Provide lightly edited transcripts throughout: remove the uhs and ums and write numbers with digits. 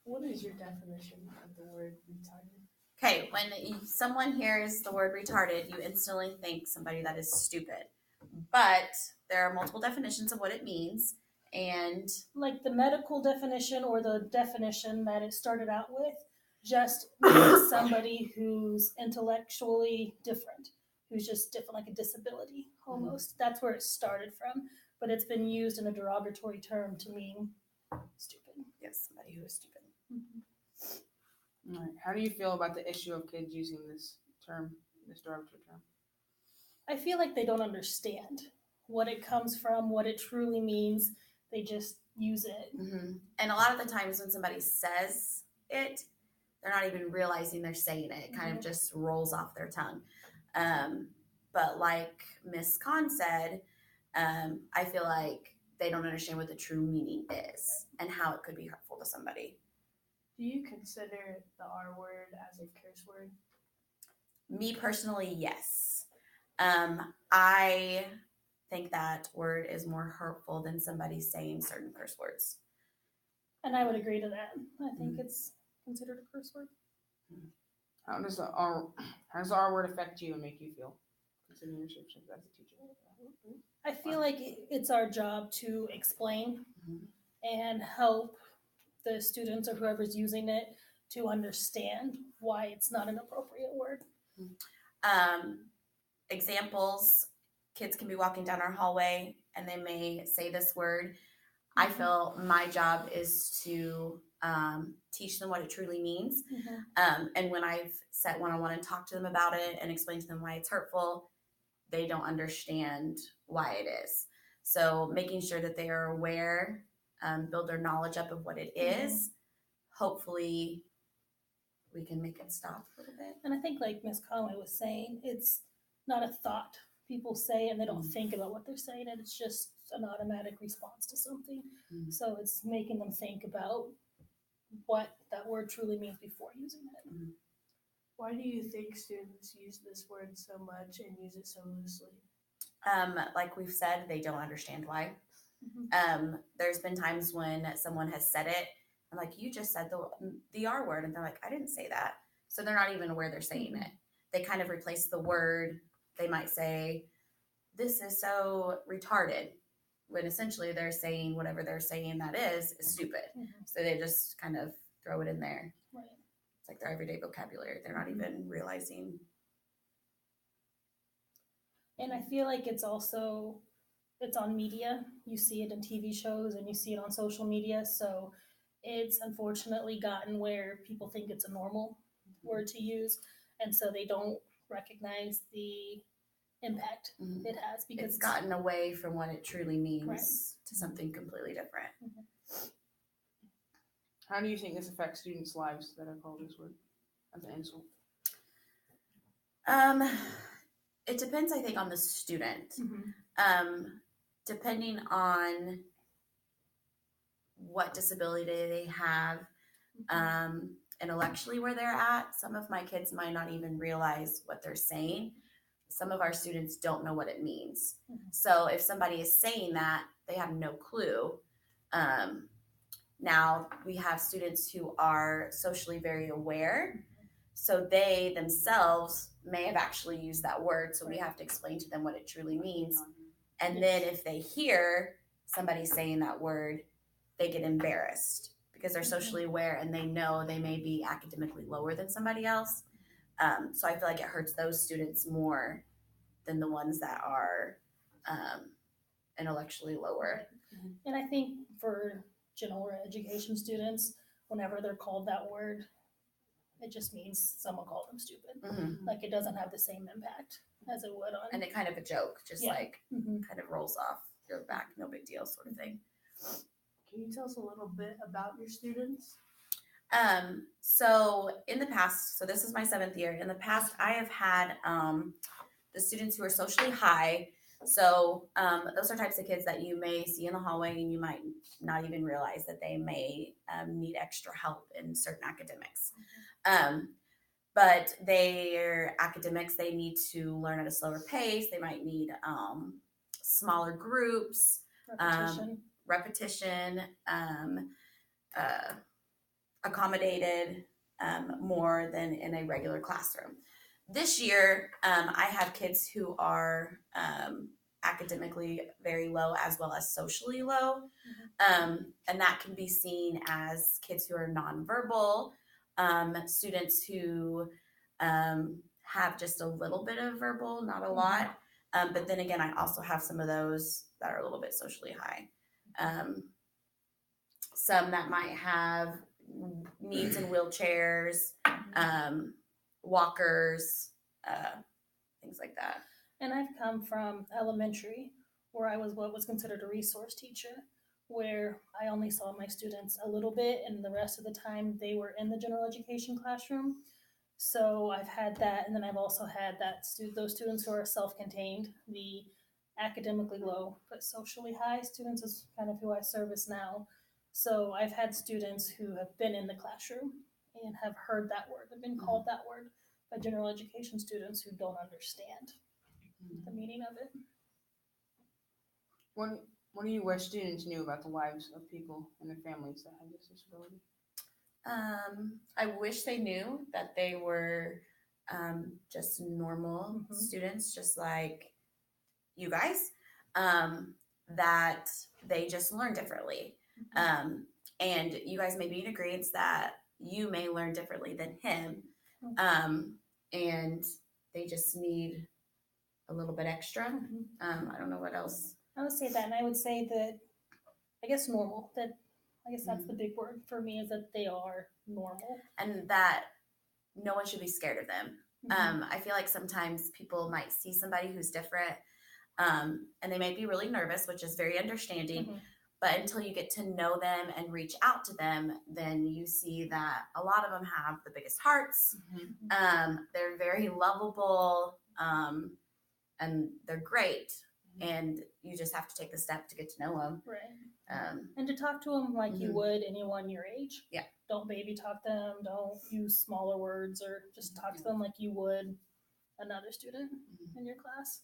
What is your definition of the word retarded? Okay, when someone hears the word retarded, you instantly think somebody that is stupid. But there are multiple definitions of what it means. And like the medical definition or the definition that it started out with just means somebody who's intellectually different, who's just different, like a disability almost. That's where it started from, but it's been used in a derogatory term to mean stupid. yes, somebody who is stupid. All right. How do you feel about the issue of kids using this term, this derogatory term? I feel like they don't understand what it comes from, what it truly means. They just use it. Mm-hmm. And a lot of the times when somebody says it, they're not even realizing they're saying it. It kind of just rolls off their tongue. But like Miss Conn said, I feel like they don't understand what the true meaning is and how it could be hurtful to somebody. Do you consider the R word as a curse word? Me personally, yes. I think that word is more hurtful than somebody saying certain curse words. And I would agree to that. I think it's considered a curse word. How does the R word affect you and make you feel? Considering your shifts as a teacher. I feel like it's our job to explain and help the students or whoever's using it to understand why it's not an appropriate word. Examples, kids can be walking down our hallway and they may say this word. I feel my job is to teach them what it truly means. And when I've sat one-on-one and talked to them about it and explained to them why it's hurtful, they don't understand why it is. So making sure that they are aware, build their knowledge up of what it is, hopefully we can make it stop a little bit. And I think like Miss Conway was saying, it's not a thought. People say and they don't think about what they're saying, and it's just an automatic response to something. So it's making them think about what that word truly means before using it. Why do you think students use this word so much and use it so loosely? Like we've said, they don't understand why. There's been times when someone has said it, I'm like, you just said the R word, and they're like, I didn't say that. So they're not even aware they're saying it. They kind of replace the word. They might say, this is so retarded, when essentially they're saying whatever they're saying that is stupid. So they just kind of throw it in there. Right. It's like their everyday vocabulary. They're not even realizing. And I feel like it's on media. You see it in TV shows and you see it on social media. So it's unfortunately gotten where people think it's a normal word to use. And so they don't recognize the impact it has, because it's gotten away from what it truly means to something completely different. How do you think this affects students' lives that are called this word as an insult? It depends, I think, on the student. Depending on what disability they have, intellectually where they're at. Some of my kids might not even realize what they're saying. Some of our students don't know what it means. So if somebody is saying that, they have no clue. Now we have students who are socially very aware. So they themselves may have actually used that word. So we have to explain to them what it truly means. And then if they hear somebody saying that word, they get embarrassed because they're socially aware and they know they may be academically lower than somebody else. So I feel like it hurts those students more than the ones that are intellectually lower. And I think for general education students, whenever they're called that word, it just means someone called them stupid. Like it doesn't have the same impact as it would on. And it kind of a joke, just like kind of rolls off your back, no big deal sort of thing. Can you tell us a little bit about your students? So in the past, so this is my 7th year. In the past, I have had the students who are socially high. So those are types of kids that you may see in the hallway and you might not even realize that they may need extra help in certain academics. But their academics, they need to learn at a slower pace. They might need smaller groups, repetition. accommodated more than in a regular classroom. This year, I have kids who are academically very low as well as socially low. And that can be seen as kids who are nonverbal, students who have just a little bit of verbal, not a lot. But then again, I also have some of those that are a little bit socially high. Some that might have needs in wheelchairs, walkers, things like that. And I've come from elementary, where I was what was considered a resource teacher, where I only saw my students a little bit, and the rest of the time they were in the general education classroom. So I've had that, and then I've also had those students who are self-contained, the academically low but socially high students is kind of who I service now. So I've had students who have been in the classroom and have heard that word, have been called that word by general education students who don't understand the meaning of it. What do you wish students knew about the lives of people and their families that have this disability? I wish they knew that they were just normal students, just like you guys, that they just learn differently. And you guys may be in agreement that you may learn differently than him. And they just need a little bit extra. I don't know what else. I would say that, and I would say that, I guess normal, that I guess that's the big word for me, is that they are normal. And that no one should be scared of them. I feel like sometimes people might see somebody who's different, and they might be really nervous, which is very understanding. But until you get to know them and reach out to them, then you see that a lot of them have the biggest hearts. They're very lovable, and they're great. And you just have to take the step to get to know them. Right. And to talk to them like you would anyone your age. Yeah. Don't baby talk them. Don't use smaller words, or just talk to them like you would another student in your class.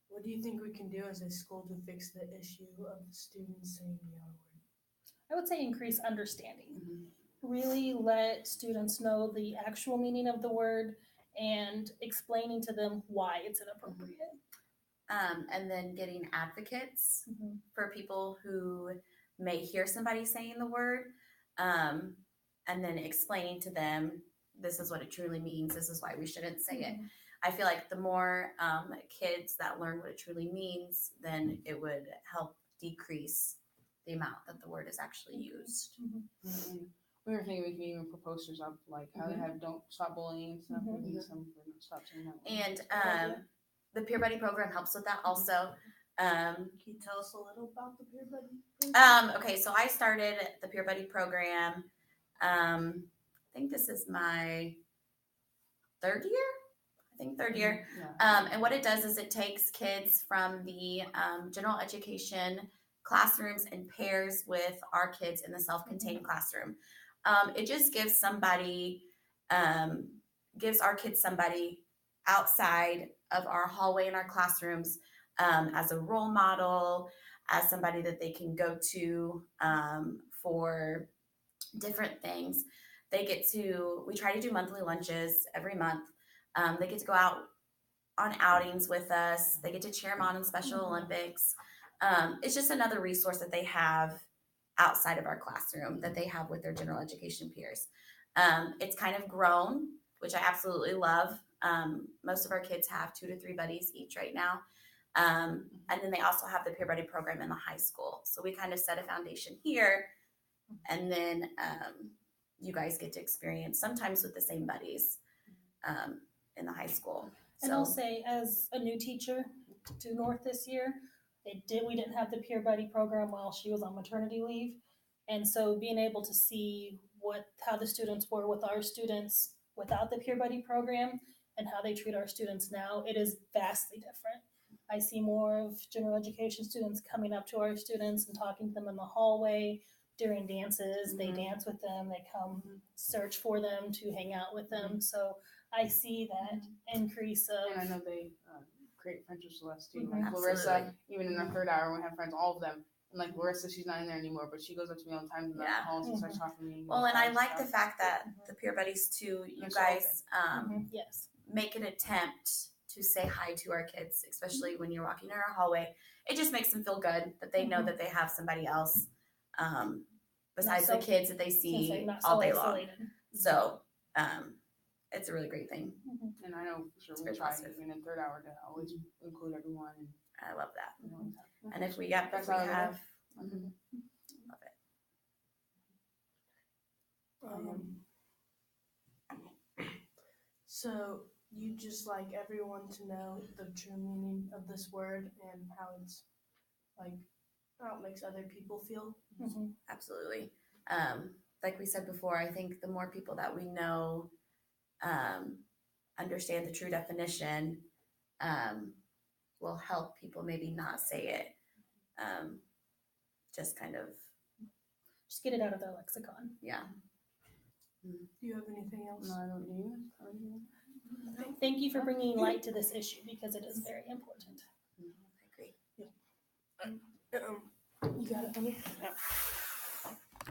What do you think we can do as a school to fix the issue of students saying the R word? I would say increase understanding. Really let students know the actual meaning of the word and explaining to them why it's inappropriate. And then getting advocates for people who may hear somebody saying the word, and then explaining to them, this is what it truly means, this is why we shouldn't say it. I feel like the more kids that learn what it truly means, then it would help decrease the amount that the word is actually used. We were thinking we could even put posters up, like how they have "Don't Stop Bullying" and stuff. Maybe some for "Don't Stop Saying That Word." And the Peer Buddy program helps with that also. Can you tell us a little about the Peer Buddy program? Okay, so I started the Peer Buddy program. I think this is my third year. And what it does is it takes kids from the general education classrooms and pairs with our kids in the self-contained classroom. It just gives our kids somebody outside of our hallway in our classrooms as a role model, as somebody that they can go to for different things. We try to do monthly lunches every month. They get to go out on outings with us. They get to cheer them on in Special Olympics. It's just another resource that they have outside of our classroom that they have with their general education peers. It's kind of grown, which I absolutely love. Most of our kids have 2 to 3 buddies each right now. And then they also have the Peer Buddy program in the high school. So we kind of set a foundation here, and then you guys get to experience sometimes with the same buddies in the high school. And I'll say, as a new teacher to North this year, we didn't have the Peer Buddy program while she was on maternity leave. And so being able to see how the students were with our students without the Peer Buddy program and how they treat our students now, it is vastly different. I see more of general education students coming up to our students and talking to them in the hallway during dances. They dance with them. They come search for them to hang out with them. So I see that increase of... And I know they create friendships with us too. Like Larissa, even in our third hour, we have friends, all of them. And like Larissa, she's not in there anymore, but she goes up to me all the time in the Yeah. halls and starts talking to me. Well, and I like the stuff. fact that the peer buddies too, you They're so guys Yes. make an attempt to say hi to our kids, especially when you're walking in our hallway. It just makes them feel good that they know that they have somebody else besides the kids that they see all day long. So it's a really great thing. And I know for sure It's we very try positive. even in third hour to always include everyone. And, I love that. you know, And if we have, That's love how I it. So you just like everyone to know the true meaning of this word and how it's like how it makes other people feel. Absolutely. Like we said before, I think the more people that we know understand the true definition will help people maybe not say it. Just kind of, Just get it out of their lexicon. yeah. Do you have anything else? no, I don't do you. Thank you for bringing light to this issue because it is very important. I agree. You got it, honey?